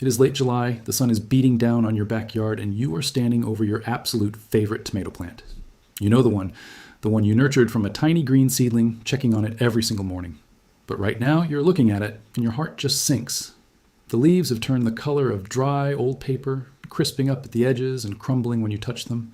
It is late July, the sun is beating down on your backyard, and you are standing over your absolute favorite tomato plant. You know the one you nurtured from a tiny green seedling, checking on it every single morning. But right now, you're looking at it, and your heart just sinks. The leaves have turned the color of dry, old paper, crisping up at the edges and crumbling when you touch them.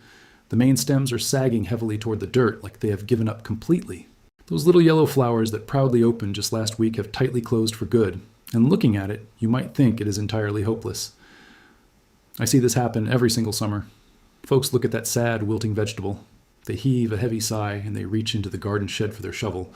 The main stems are sagging heavily toward the dirt, like they have given up completely. Those little yellow flowers that proudly opened just last week have tightly closed for good, and looking at it, you might think it is entirely hopeless. I see this happen every single summer. Folks look at that sad, wilting vegetable. They heave a heavy sigh, and they reach into the garden shed for their shovel.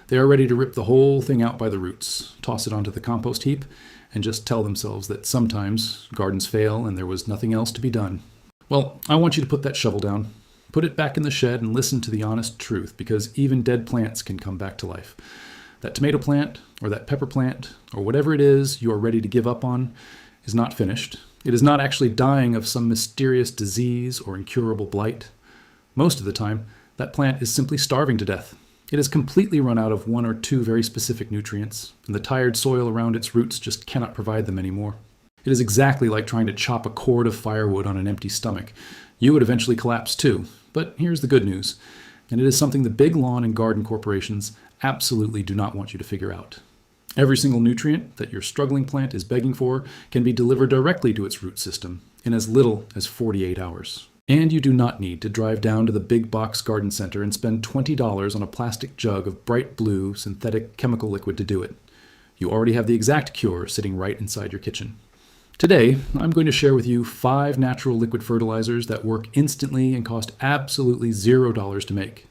They are ready to rip the whole thing out by the roots, toss it onto the compost heap, and just tell themselves that sometimes gardens fail and there was nothing else to be done. Well, I want you to put that shovel down. Put it back in the shed and listen to the honest truth, because even dead plants can come back to life. That tomato plant, or that pepper plant, or whatever it is you are ready to give up on, is not finished. It is not actually dying of some mysterious disease or incurable blight. Most of the time, that plant is simply starving to death. It has completely run out of one or two very specific nutrients, and the tired soil around its roots just cannot provide them anymore. It is exactly like trying to chop a cord of firewood on an empty stomach. You would eventually collapse too, but here's the good news, and it is something the big lawn and garden corporations absolutely do not want you to figure out. Every single nutrient that your struggling plant is begging for can be delivered directly to its root system in as little as 48 hours. And you do not need to drive down to the big box garden center and spend $20 on a plastic jug of bright blue synthetic chemical liquid to do it. You already have the exact cure sitting right inside your kitchen. Today, I'm going to share with you 5 natural liquid fertilizers that work instantly and cost absolutely $0 to make.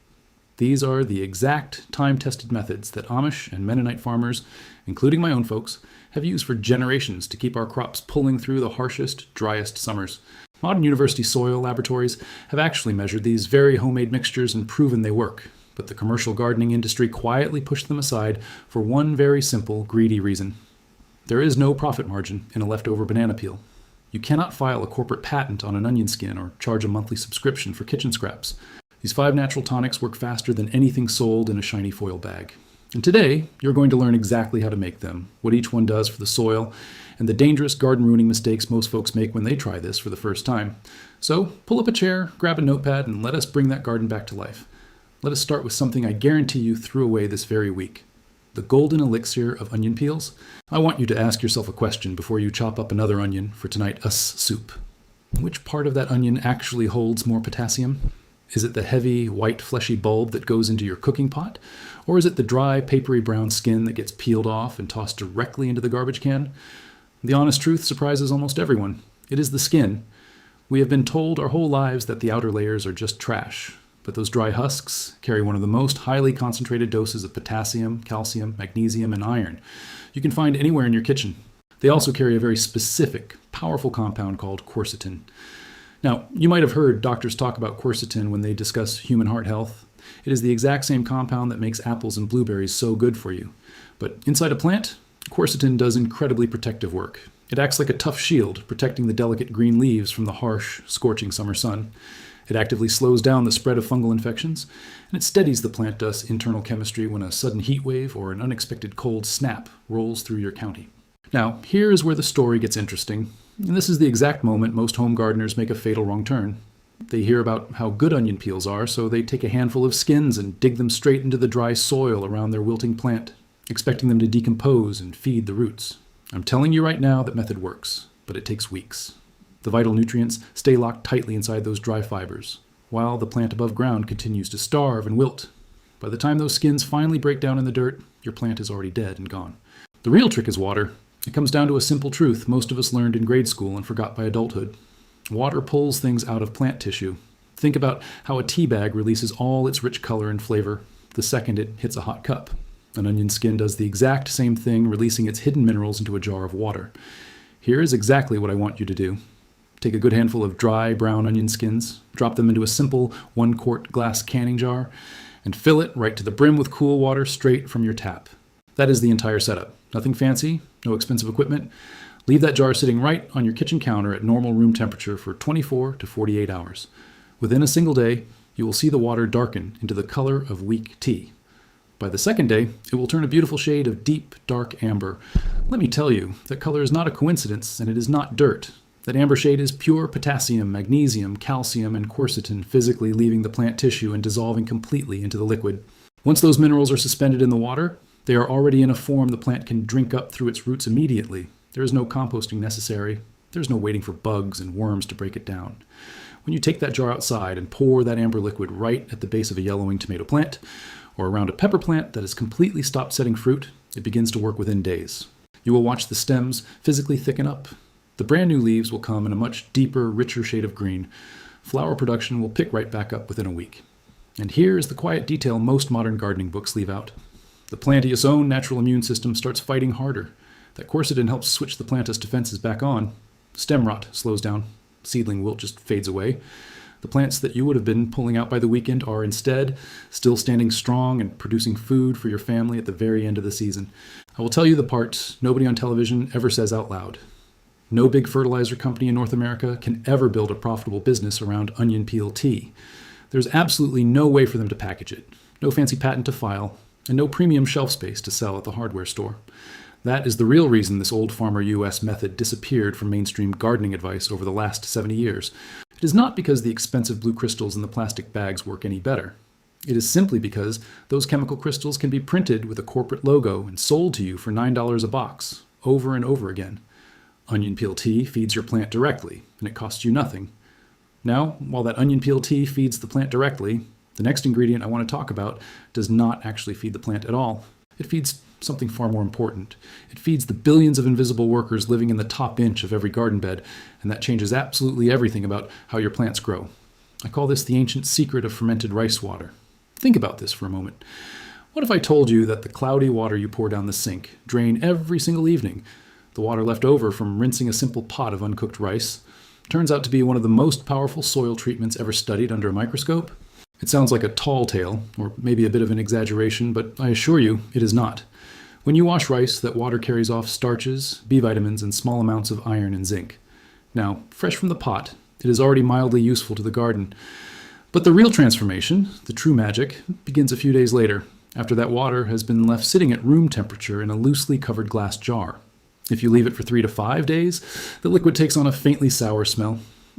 These are the exact time-tested methods that Amish and Mennonite farmers, including my own folks, have used for generations to keep our crops pulling through the harshest, driest summers. Modern university soil laboratories have actually measured these very homemade mixtures and proven they work, but the commercial gardening industry quietly pushed them aside for one very simple, greedy reason. There is no profit margin in a leftover banana peel. You cannot file a corporate patent on an onion skin or charge a monthly subscription for kitchen scraps. These 5 natural tonics work faster than anything sold in a shiny foil bag. And today, you're going to learn exactly how to make them, what each one does for the soil, and the dangerous garden-ruining mistakes most folks make when they try this for the first time. So, pull up a chair, grab a notepad, and let us bring that garden back to life. Let us start with something I guarantee you threw away this very week. The golden elixir of onion peels. I want you to ask yourself a question before you chop up another onion for tonight's soup. Which part of that onion actually holds more potassium? Is it the heavy, white, fleshy bulb that goes into your cooking pot? Or is it the dry, papery brown skin that gets peeled off and tossed directly into the garbage can? The honest truth surprises almost everyone. It is the skin. We have been told our whole lives that the outer layers are just trash, but those dry husks carry one of the most highly concentrated doses of potassium, calcium, magnesium, and iron you can find anywhere in your kitchen. They also carry a very specific, powerful compound called quercetin. Now, you might have heard doctors talk about quercetin when they discuss human heart health. It is the exact same compound that makes apples and blueberries so good for you. But inside a plant, quercetin does incredibly protective work. It acts like a tough shield, protecting the delicate green leaves from the harsh, scorching summer sun. It actively slows down the spread of fungal infections, and it steadies the plant's internal chemistry when a sudden heat wave or an unexpected cold snap rolls through your county. Now, here is where the story gets interesting, and this is the exact moment most home gardeners make a fatal wrong turn. They hear about how good onion peels are, so they take a handful of skins and dig them straight into the dry soil around their wilting plant, expecting them to decompose and feed the roots. I'm telling you right now that method works, but it takes weeks. The vital nutrients stay locked tightly inside those dry fibers, while the plant above ground continues to starve and wilt. By the time those skins finally break down in the dirt, your plant is already dead and gone. The real trick is water. It comes down to a simple truth most of us learned in grade school and forgot by adulthood. Water pulls things out of plant tissue. Think about how a tea bag releases all its rich color and flavor the second it hits a hot cup. An onion skin does the exact same thing, releasing its hidden minerals into a jar of water. Here is exactly what I want you to do. Take a good handful of dry brown onion skins, drop them into a simple 1-quart glass canning jar, and fill it right to the brim with cool water straight from your tap. That is the entire setup. Nothing fancy, no expensive equipment. Leave that jar sitting right on your kitchen counter at normal room temperature for 24 to 48 hours. Within a single day, you will see the water darken into the color of weak tea. By the second day, it will turn a beautiful shade of deep, dark amber, Let me tell you that color is not a coincidence, and it is not dirt. That amber shade is pure potassium, magnesium, calcium, and quercetin physically leaving the plant tissue and dissolving completely into the liquid. Once those minerals are suspended in the water, they are already in a form the plant can drink up through its roots immediately. There is no composting necessary. There's no waiting for bugs and worms to break it down. When you take that jar outside and pour that amber liquid right at the base of a yellowing tomato plant, or around a pepper plant that has completely stopped setting fruit, it begins to work within days. You will watch the stems physically thicken up. The brand new leaves will come in a much deeper, richer shade of green. Flower production will pick right back up within a week. And here is the quiet detail most modern gardening books leave out. The planta's own natural immune system starts fighting harder. That quercetin helps switch the planta's defenses back on. Stem rot slows down. Seedling wilt just fades away. The plants that you would have been pulling out by the weekend are instead still standing strong and producing food for your family at the very end of the season. I will tell you the part nobody on television ever says out loud. No big fertilizer company in North America can ever build a profitable business around onion peel tea. There's absolutely no way for them to package it, no fancy patent to file, and no premium shelf space to sell at the hardware store. That is the real reason this old farmer US method disappeared from mainstream gardening advice over the last 70 years. It is not because the expensive blue crystals in the plastic bags work any better. It is simply because those chemical crystals can be printed with a corporate logo and sold to you for $9 a box, over and over again. Onion peel tea feeds your plant directly, and it costs you nothing. Now, while that onion peel tea feeds the plant directly, the next ingredient I want to talk about does not actually feed the plant at all. It feeds something far more important. It feeds the billions of invisible workers living in the top inch of every garden bed, and that changes absolutely everything about how your plants grow. I call this the ancient secret of fermented rice water. Think about this for a moment. What if I told you that the cloudy water you pour down the sink, drain every single evening, the water left over from rinsing a simple pot of uncooked rice, turns out to be one of the most powerful soil treatments ever studied under a microscope? It sounds like a tall tale, or maybe a bit of an exaggeration, but I assure you, it is not. When you wash rice, that water carries off starches, B vitamins, and small amounts of iron and zinc. Now, fresh from the pot, it is already mildly useful to the garden. But the real transformation, the true magic, begins a few days later, after that water has been left sitting at room temperature in a loosely covered glass jar. If you leave it for 3 to 5 days, the liquid takes on a faintly sour smell,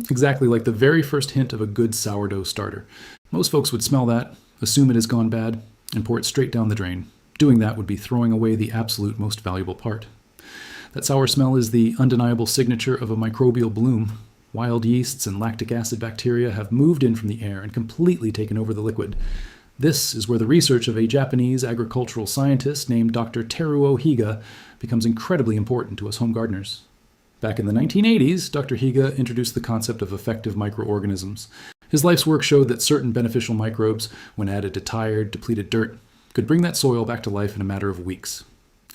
exactly like the very first hint of a good sourdough starter. Most folks would smell that, assume it has gone bad, and pour it straight down the drain. Doing that would be throwing away the absolute most valuable part. That sour smell is the undeniable signature of a microbial bloom. Wild yeasts and lactic acid bacteria have moved in from the air and completely taken over the liquid. This is where the research of a Japanese agricultural scientist named Dr. Teruo Higa becomes incredibly important to us home gardeners. Back in the 1980s, Dr. Higa introduced the concept of effective microorganisms. His life's work showed that certain beneficial microbes, when added to tired, depleted dirt, could bring that soil back to life in a matter of weeks.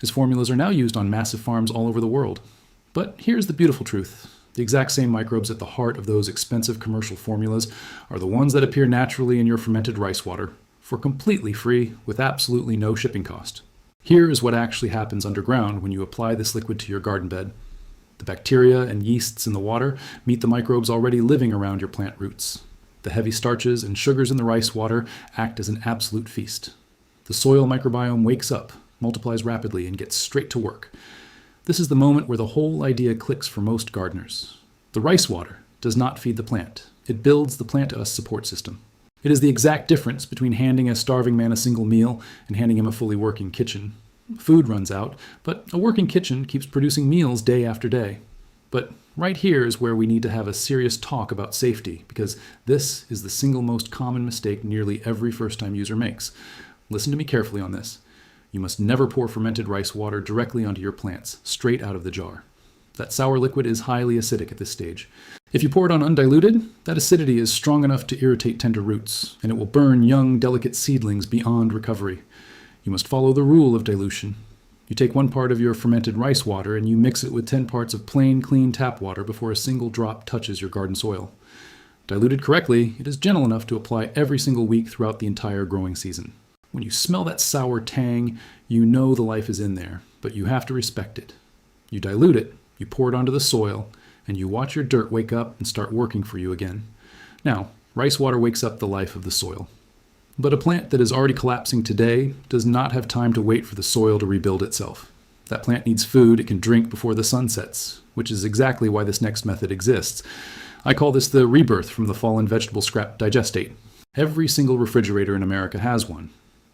His formulas are now used on massive farms all over the world. But here's the beautiful truth. The exact same microbes at the heart of those expensive commercial formulas are the ones that appear naturally in your fermented rice water, for completely free with absolutely no shipping cost. Here is what actually happens underground when you apply this liquid to your garden bed. The bacteria and yeasts in the water meet the microbes already living around your plant roots. The heavy starches and sugars in the rice water act as an absolute feast. The soil microbiome wakes up, multiplies rapidly, and gets straight to work. This is the moment where the whole idea clicks for most gardeners. The rice water does not feed the plant. It builds the plant-to-us support system. It is the exact difference between handing a starving man a single meal and handing him a fully working kitchen. Food runs out, but a working kitchen keeps producing meals day after day. But right here is where we need to have a serious talk about safety, because this is the single most common mistake nearly every first-time user makes. Listen to me carefully on this. You must never pour fermented rice water directly onto your plants, straight out of the jar. That sour liquid is highly acidic at this stage. If you pour it on undiluted, that acidity is strong enough to irritate tender roots, and it will burn young, delicate seedlings beyond recovery. You must follow the rule of dilution. You take 1 part of your fermented rice water and you mix it with 10 parts of plain, clean tap water before a single drop touches your garden soil. Diluted correctly, it is gentle enough to apply every single week throughout the entire growing season. When you smell that sour tang, you know the life is in there, but you have to respect it. You dilute it, you pour it onto the soil, and you watch your dirt wake up and start working for you again. Now, rice water wakes up the life of the soil. But a plant that is already collapsing today does not have time to wait for the soil to rebuild itself. That plant needs food it can drink before the sun sets, which is exactly why this next method exists. I call this the rebirth from the fallen vegetable scrap digestate. Every single refrigerator in America has one.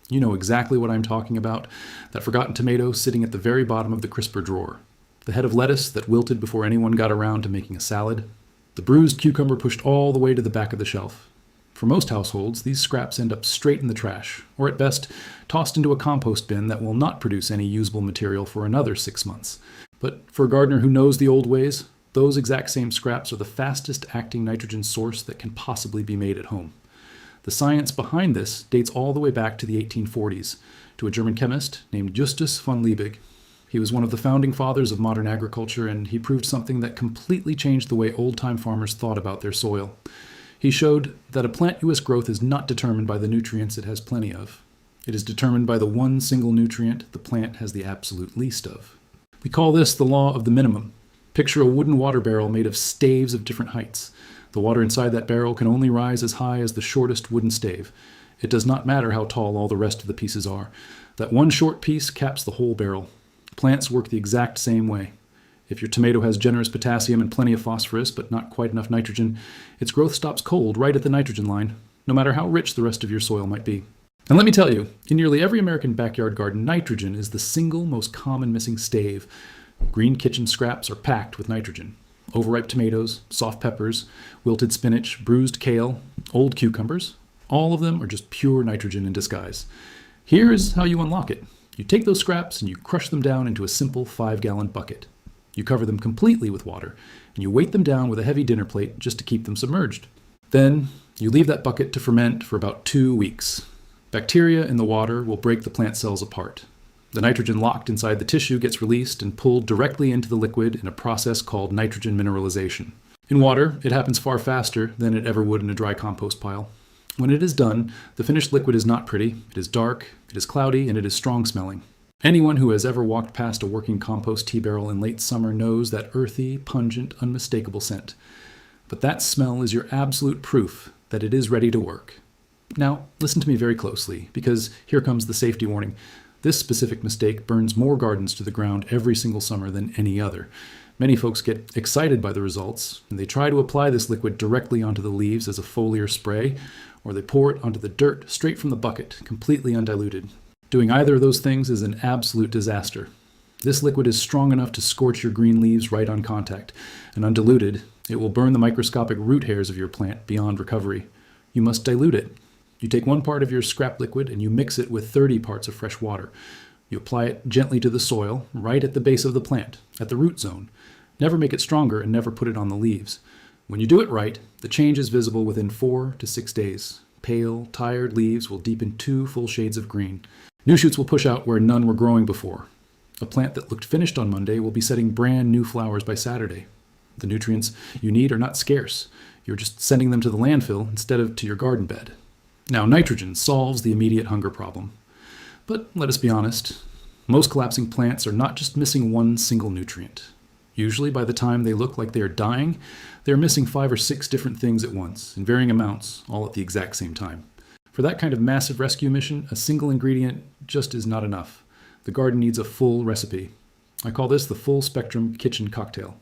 You know exactly what I'm talking about. That forgotten tomato sitting at the very bottom of the crisper drawer. The head of lettuce that wilted before anyone got around to making a salad. The bruised cucumber pushed all the way to the back of the shelf. For most households, these scraps end up straight in the trash, or at best, tossed into a compost bin that will not produce any usable material for another 6 months. But for a gardener who knows the old ways, those exact same scraps are the fastest acting nitrogen source that can possibly be made at home. The science behind this dates all the way back to the 1840s, to a German chemist named Justus von Liebig. He was one of the founding fathers of modern agriculture, and he proved something that completely changed the way old-time farmers thought about their soil. He showed that a plant U.S. growth is not determined by the nutrients it has plenty of. It is determined by the one single nutrient the plant has the absolute least of. We call this the law of the minimum. Picture a wooden water barrel made of staves of different heights. The water inside that barrel can only rise as high as the shortest wooden stave. It does not matter how tall all the rest of the pieces are. That one short piece caps the whole barrel. Plants work the exact same way. If your tomato has generous potassium and plenty of phosphorus, but not quite enough nitrogen, its growth stops cold right at the nitrogen line, no matter how rich the rest of your soil might be. And let me tell you, in nearly every American backyard garden, nitrogen is the single most common missing stave. Green kitchen scraps are packed with nitrogen. Overripe tomatoes, soft peppers, wilted spinach, bruised kale, old cucumbers, all of them are just pure nitrogen in disguise. Here is how you unlock it. You take those scraps and you crush them down into a simple 5-gallon bucket. You cover them completely with water, and you weight them down with a heavy dinner plate just to keep them submerged. Then, you leave that bucket to ferment for about 2 weeks. Bacteria in the water will break the plant cells apart. The nitrogen locked inside the tissue gets released and pulled directly into the liquid in a process called nitrogen mineralization. In water, it happens far faster than it ever would in a dry compost pile. When it is done, the finished liquid is not pretty, it is dark, it is cloudy, and it is strong smelling. Anyone who has ever walked past a working compost tea barrel in late summer knows that earthy, pungent, unmistakable scent. But that smell is your absolute proof that it is ready to work. Now, listen to me very closely, because here comes the safety warning. This specific mistake burns more gardens to the ground every single summer than any other. Many folks get excited by the results, and they try to apply this liquid directly onto the leaves as a foliar spray, or they pour it onto the dirt straight from the bucket, completely undiluted. Doing either of those things is an absolute disaster. This liquid is strong enough to scorch your green leaves right on contact, and undiluted, it will burn the microscopic root hairs of your plant beyond recovery. You must dilute it. You take 1 part of your scrap liquid and you mix it with 30 parts of fresh water. You apply it gently to the soil, right at the base of the plant, at the root zone. Never make it stronger and never put it on the leaves. When you do it right, the change is visible within 4 to 6 days. Pale, tired leaves will deepen 2 full shades of green. New shoots will push out where none were growing before. A plant that looked finished on Monday will be setting brand new flowers by Saturday. The nutrients you need are not scarce. You're just sending them to the landfill instead of to your garden bed. Now, nitrogen solves the immediate hunger problem. But let us be honest, most collapsing plants are not just missing one single nutrient. Usually, by the time they look like they are dying, they are missing 5 or 6 different things at once, in varying amounts, all at the exact same time. For that kind of massive rescue mission, a single ingredient just is not enough. The garden needs a full recipe. I call this the full spectrum kitchen cocktail.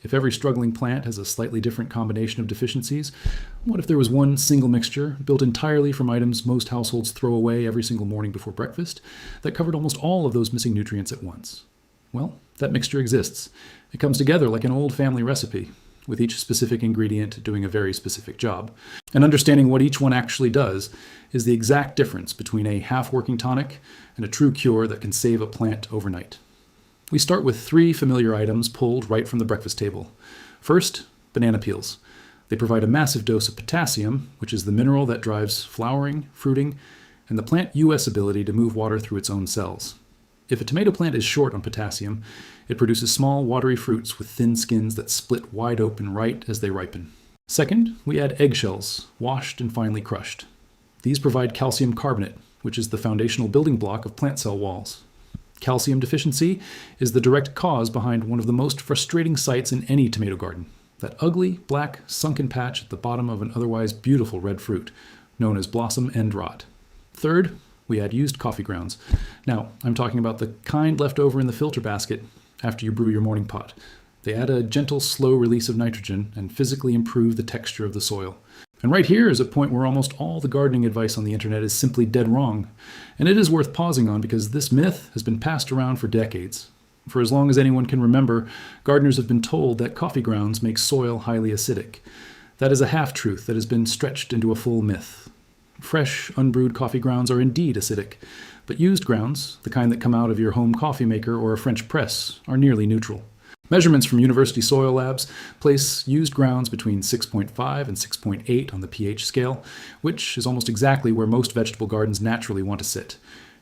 If every struggling plant has a slightly different combination of deficiencies, what if there was one single mixture, built entirely from items most households throw away every single morning before breakfast, that covered almost all of those missing nutrients at once? Well, that mixture exists. It comes together like an old family recipe, with each specific ingredient doing a very specific job. And understanding what each one actually does is the exact difference between a half-working tonic and a true cure that can save a plant overnight. We start with 3 familiar items pulled right from the breakfast table. First, banana peels. They provide a massive dose of potassium, which is the mineral that drives flowering, fruiting, and the plant US ability to move water through its own cells. If a tomato plant is short on potassium, it produces small, watery fruits with thin skins that split wide open right as they ripen. Second, we add eggshells, washed and finely crushed. These provide calcium carbonate, which is the foundational building block of plant cell walls. Calcium deficiency is the direct cause behind one of the most frustrating sights in any tomato garden, that ugly, black, sunken patch at the bottom of an otherwise beautiful red fruit, known as blossom end rot. Third, we add used coffee grounds. Now, I'm talking about the kind left over in the filter basket after you brew your morning pot. They add a gentle, slow release of nitrogen and physically improve the texture of the soil. And right here is a point where almost all the gardening advice on the internet is simply dead wrong. And it is worth pausing on because this myth has been passed around for decades. For as long as anyone can remember, gardeners have been told that coffee grounds make soil highly acidic. That is a half-truth that has been stretched into a full myth. Fresh, unbrewed coffee grounds are indeed acidic, but used grounds, the kind that come out of your home coffee maker or a French press, are nearly neutral. Measurements from university soil labs place used grounds between 6.5 and 6.8 on the pH scale, which is almost exactly where most vegetable gardens naturally want to sit.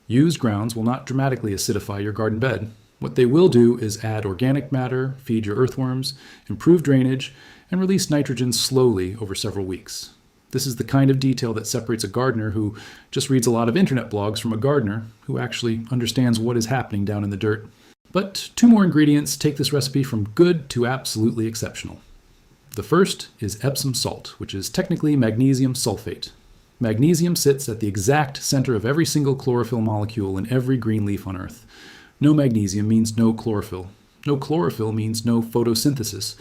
Used grounds will not dramatically acidify your garden bed. What they will do is add organic matter, feed your earthworms, improve drainage, and release nitrogen slowly over several weeks. This is the kind of detail that separates a gardener who just reads a lot of internet blogs from a gardener who actually understands what is happening down in the dirt. But 2 more ingredients take this recipe from good to absolutely exceptional. The first is Epsom salt, which is technically magnesium sulfate. Magnesium sits at the exact center of every single chlorophyll molecule in every green leaf on Earth. No magnesium means no chlorophyll. No chlorophyll means no photosynthesis.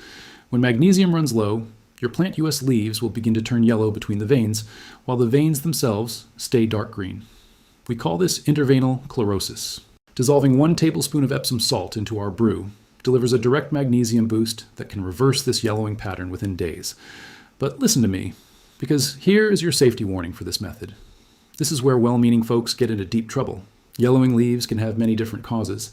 When magnesium runs low, your plant US leaves will begin to turn yellow between the veins, while the veins themselves stay dark green. We call this interveinal chlorosis. Dissolving 1 tablespoon of Epsom salt into our brew delivers a direct magnesium boost that can reverse this yellowing pattern within days. But listen to me, because here is your safety warning for this method. This is where well-meaning folks get into deep trouble. Yellowing leaves can have many different causes.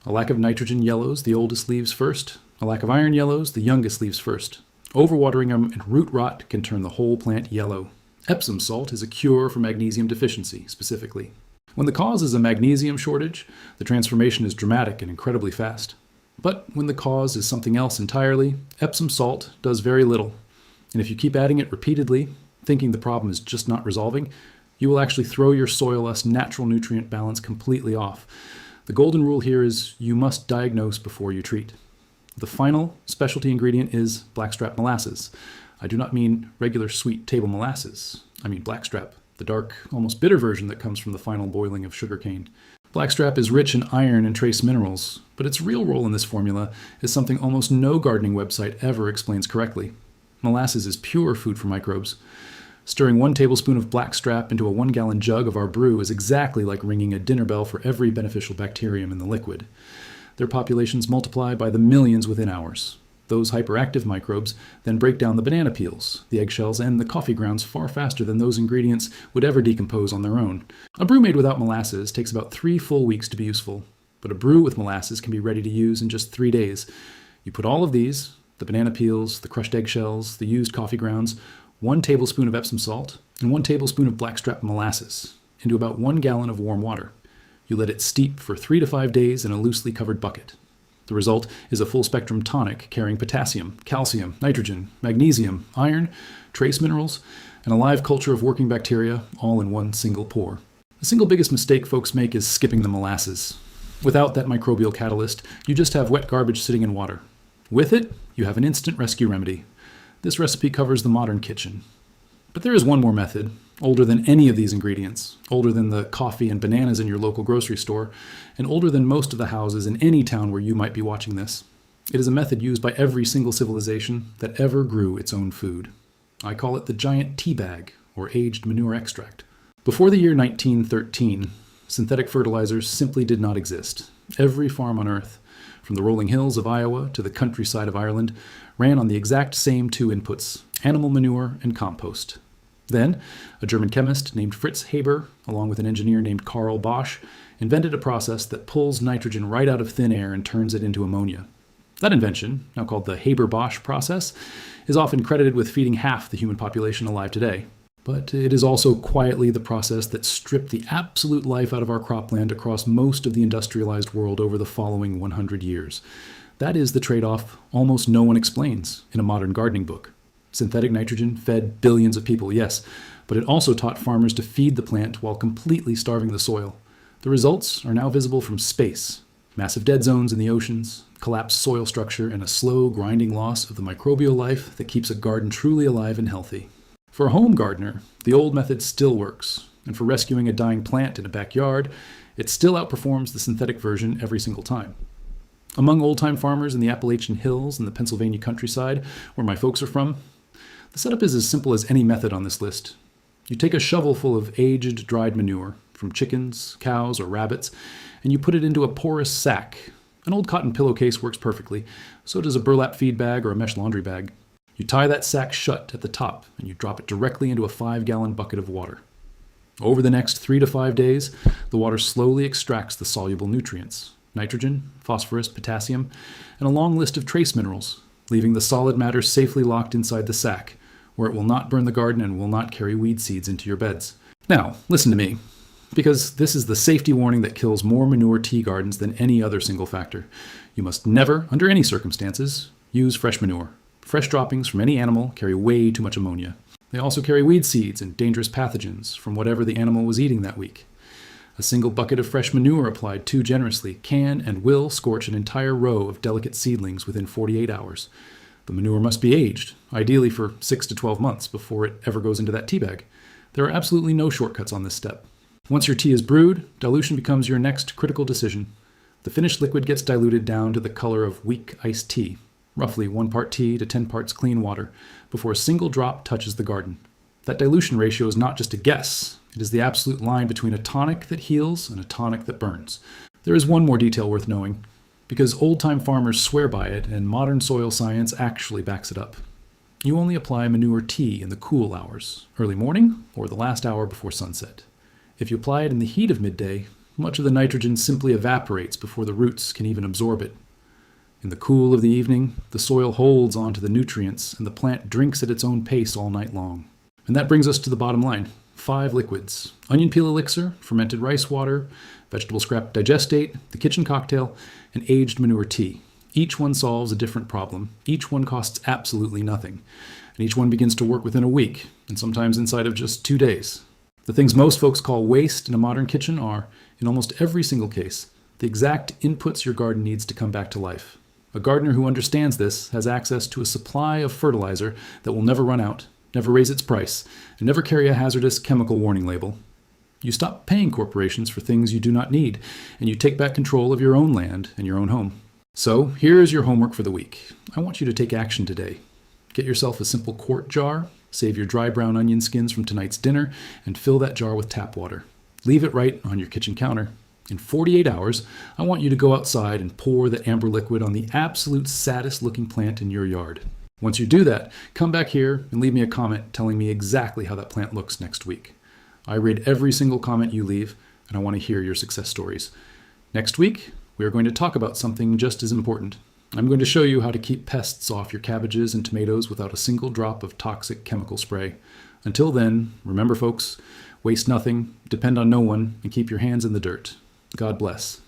A lack of nitrogen yellows the oldest leaves first. A lack of iron yellows the youngest leaves first. Overwatering them and root rot can turn the whole plant yellow. Epsom salt is a cure for magnesium deficiency, specifically. When the cause is a magnesium shortage, the transformation is dramatic and incredibly fast. But when the cause is something else entirely, Epsom salt does very little. And if you keep adding it repeatedly, thinking the problem is just not resolving, you will actually throw your soil's natural nutrient balance completely off. The golden rule here is you must diagnose before you treat. The final specialty ingredient is blackstrap molasses. I do not mean regular sweet table molasses. I mean blackstrap, the dark, almost bitter version that comes from the final boiling of sugarcane. Blackstrap is rich in iron and trace minerals, but its real role in this formula is something almost no gardening website ever explains correctly. Molasses is pure food for microbes. Stirring 1 tablespoon of blackstrap into a 1-gallon jug of our brew is exactly like ringing a dinner bell for every beneficial bacterium in the liquid. Their populations multiply by the millions within hours. Those hyperactive microbes then break down the banana peels, the eggshells, and the coffee grounds far faster than those ingredients would ever decompose on their own. A brew made without molasses takes about 3 full weeks to be useful, but a brew with molasses can be ready to use in just 3 days. You put all of these, the banana peels, the crushed eggshells, the used coffee grounds, 1 tablespoon of Epsom salt, and 1 tablespoon of blackstrap molasses into about 1 gallon of warm water. You let it steep for 3 to 5 days in a loosely covered bucket. The result is a full-spectrum tonic carrying potassium, calcium, nitrogen, magnesium, iron, trace minerals, and a live culture of working bacteria all in one single pour. The single biggest mistake folks make is skipping the molasses. Without that microbial catalyst, you just have wet garbage sitting in water. With it, you have an instant rescue remedy. This recipe covers the modern kitchen. But there is one more method, older than any of these ingredients, older than the coffee and bananas in your local grocery store, and older than most of the houses in any town where you might be watching this. It is a method used by every single civilization that ever grew its own food. I call it the giant tea bag, or aged manure extract. Before the year 1913, synthetic fertilizers simply did not exist. Every farm on Earth, from the rolling hills of Iowa to the countryside of Ireland, ran on the exact same 2 inputs, animal manure and compost. Then, a German chemist named Fritz Haber, along with an engineer named Karl Bosch, invented a process that pulls nitrogen right out of thin air and turns it into ammonia. That invention, now called the Haber-Bosch process, is often credited with feeding half the human population alive today. But it is also quietly the process that stripped the absolute life out of our cropland across most of the industrialized world over the following 100 years. That is the trade-off almost no one explains in a modern gardening book. Synthetic nitrogen fed billions of people, yes, but it also taught farmers to feed the plant while completely starving the soil. The results are now visible from space. Massive dead zones in the oceans, collapsed soil structure, and a slow, grinding loss of the microbial life that keeps a garden truly alive and healthy. For a home gardener, the old method still works, And for rescuing a dying plant in a backyard, it still outperforms the synthetic version every single time. Among old-time farmers in the Appalachian Hills and the Pennsylvania countryside, where my folks are from, the setup is as simple as any method on this list. You take a shovel full of aged, dried manure from chickens, cows, or rabbits, and you put it into a porous sack. An old cotton pillowcase works perfectly, so does a burlap feed bag or a mesh laundry bag. You tie that sack shut at the top, and you drop it directly into a 5-gallon bucket of water. Over the next 3 to 5 days, the water slowly extracts the soluble nutrients, nitrogen, phosphorus, potassium, and a long list of trace minerals, leaving the solid matter safely locked inside the sack, where it will not burn the garden and will not carry weed seeds into your beds. Now, listen to me, because this is the safety warning that kills more manure tea gardens than any other single factor. You must never, under any circumstances, use fresh manure. Fresh droppings from any animal carry way too much ammonia. They also carry weed seeds and dangerous pathogens from whatever the animal was eating that week. A single bucket of fresh manure applied too generously can and will scorch an entire row of delicate seedlings within 48 hours. The manure must be aged, ideally for 6 to 12 months before it ever goes into that tea bag. There are absolutely no shortcuts on this step. Once your tea is brewed, dilution becomes your next critical decision. The finished liquid gets diluted down to the color of weak iced tea, roughly 1 part tea to 10 parts clean water, before a single drop touches the garden. That dilution ratio is not just a guess. It is the absolute line between a tonic that heals and a tonic that burns. There is one more detail worth knowing, because old-time farmers swear by it and modern soil science actually backs it up. You only apply manure tea in the cool hours, early morning or the last hour before sunset. If you apply it in the heat of midday, much of the nitrogen simply evaporates before the roots can even absorb it. In the cool of the evening, the soil holds onto the nutrients and the plant drinks at its own pace all night long. And that brings us to the bottom line. 5 liquids: onion peel elixir, fermented rice water, vegetable scrap digestate, the kitchen cocktail, and aged manure tea. Each one solves a different problem. Each one costs absolutely nothing. And each one begins to work within a week, and sometimes inside of just 2 days. The things most folks call waste in a modern kitchen are, in almost every single case, the exact inputs your garden needs to come back to life. A gardener who understands this has access to a supply of fertilizer that will never run out, never raise its price, and never carry a hazardous chemical warning label. You stop paying corporations for things you do not need, and you take back control of your own land and your own home. So, here is your homework for the week. I want you to take action today. Get yourself a simple quart jar, save your dry brown onion skins from tonight's dinner, and fill that jar with tap water. Leave it right on your kitchen counter. In 48 hours, I want you to go outside and pour the amber liquid on the absolute saddest looking plant in your yard. Once you do that, come back here and leave me a comment telling me exactly how that plant looks next week. I read every single comment you leave, and I want to hear your success stories. Next week, we are going to talk about something just as important. I'm going to show you how to keep pests off your cabbages and tomatoes without a single drop of toxic chemical spray. Until then, remember folks, waste nothing, depend on no one, and keep your hands in the dirt. God bless.